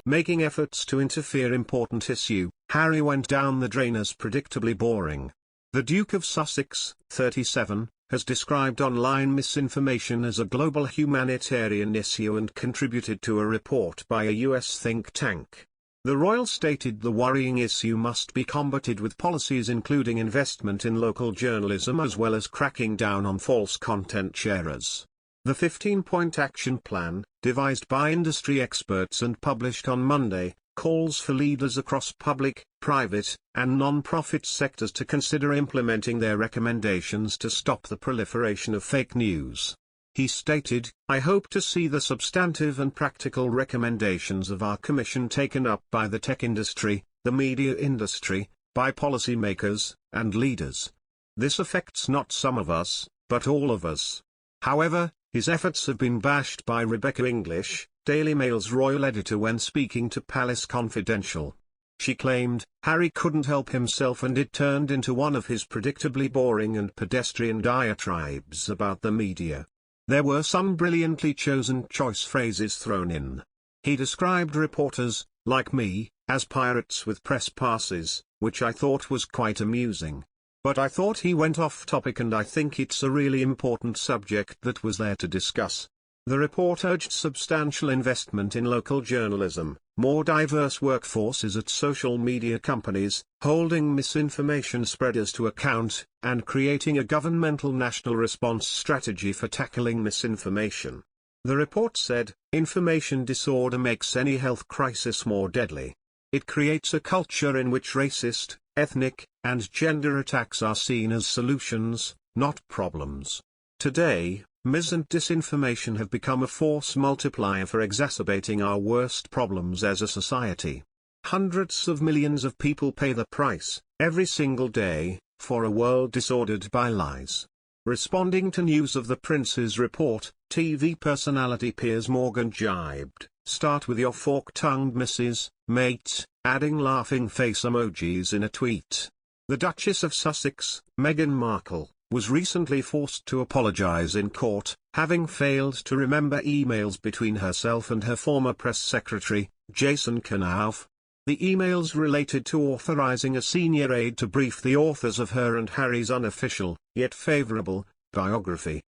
making efforts to interfere important issue, Harry went down the drain as predictably boring. The Duke of Sussex, 37, has described online misinformation as a global humanitarian issue and contributed to a report by a US think tank. The royal stated the worrying issue must be combated with policies including investment in local journalism as well as cracking down on false content sharers. The 15-point action plan, devised by industry experts and published on Monday, calls for leaders across public, private, and non-profit sectors to consider implementing their recommendations to stop the proliferation of fake news. He stated, "I hope to see the substantive and practical recommendations of our commission taken up by the tech industry, the media industry, by policymakers, and leaders. This affects not some of us, but all of us." However, his efforts have been bashed by Rebecca English, Daily Mail's royal editor, when speaking to Palace Confidential. She claimed, Harry couldn't help himself and it turned into one of his predictably boring and pedestrian diatribes about the media. There were some brilliantly chosen choice phrases thrown in. He described reporters, like me, as pirates with press passes, which I thought was quite amusing. But I thought he went off topic and I think it's a really important subject that was there to discuss. The report urged substantial investment in local journalism, more diverse workforces at social media companies, holding misinformation spreaders to account, and creating a governmental national response strategy for tackling misinformation. The report said, information disorder makes any health crisis more deadly. It creates a culture in which racist, ethnic, and gender attacks are seen as solutions, not problems. Today, mis and disinformation have become a force multiplier for exacerbating our worst problems as a society. Hundreds of millions of people pay the price, every single day, for a world disordered by lies. Responding to news of the Prince's report, TV personality Piers Morgan jibed, "Start with your fork-tongued missus, mate," adding laughing face emojis in a tweet. The Duchess of Sussex, Meghan Markle, was recently forced to apologize in court, having failed to remember emails between herself and her former press secretary, Jason Knauf. The emails related to authorizing a senior aide to brief the authors of her and Harry's unofficial, yet favorable, biography.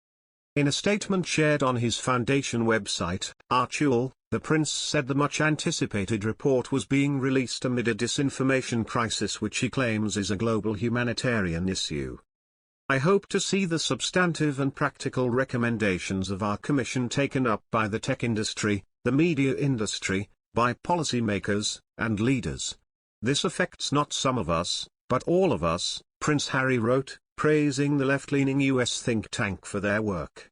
In a statement shared on his foundation website, Archewell, the prince said the much-anticipated report was being released amid a disinformation crisis which he claims is a global humanitarian issue. "I hope to see the substantive and practical recommendations of our commission taken up by the tech industry, the media industry, by policymakers, and leaders. This affects not some of us, but all of us," Prince Harry wrote, praising the left-leaning US think tank for their work.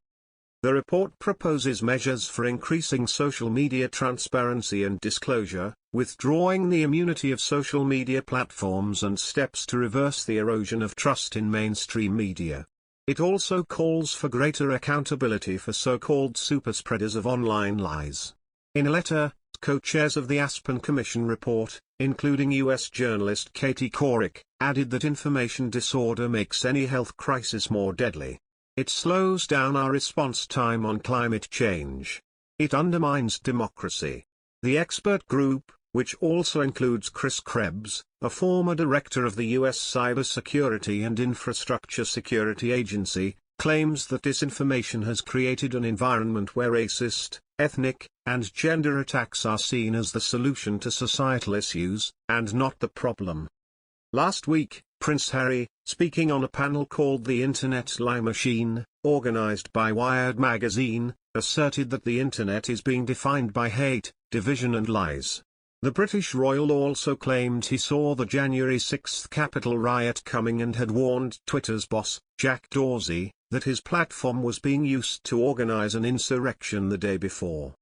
The report proposes measures for increasing social media transparency and disclosure, withdrawing the immunity of social media platforms and steps to reverse the erosion of trust in mainstream media. It also calls for greater accountability for so-called superspreaders of online lies. In a letter, co-chairs of the Aspen Commission report, including US journalist Katie Couric, added that information disorder makes any health crisis more deadly. It slows down our response time on climate change. It undermines democracy. The expert group, which also includes Chris Krebs, a former director of the U.S. Cybersecurity and Infrastructure Security Agency, claims that disinformation has created an environment where racist, ethnic, and gender attacks are seen as the solution to societal issues, and not the problem. Last week, Prince Harry, speaking on a panel called the Internet Lie Machine, organized by Wired magazine, asserted that the Internet is being defined by hate, division and lies. The British royal also claimed he saw the January 6 Capitol riot coming and had warned Twitter's boss, Jack Dorsey, that his platform was being used to organize an insurrection the day before.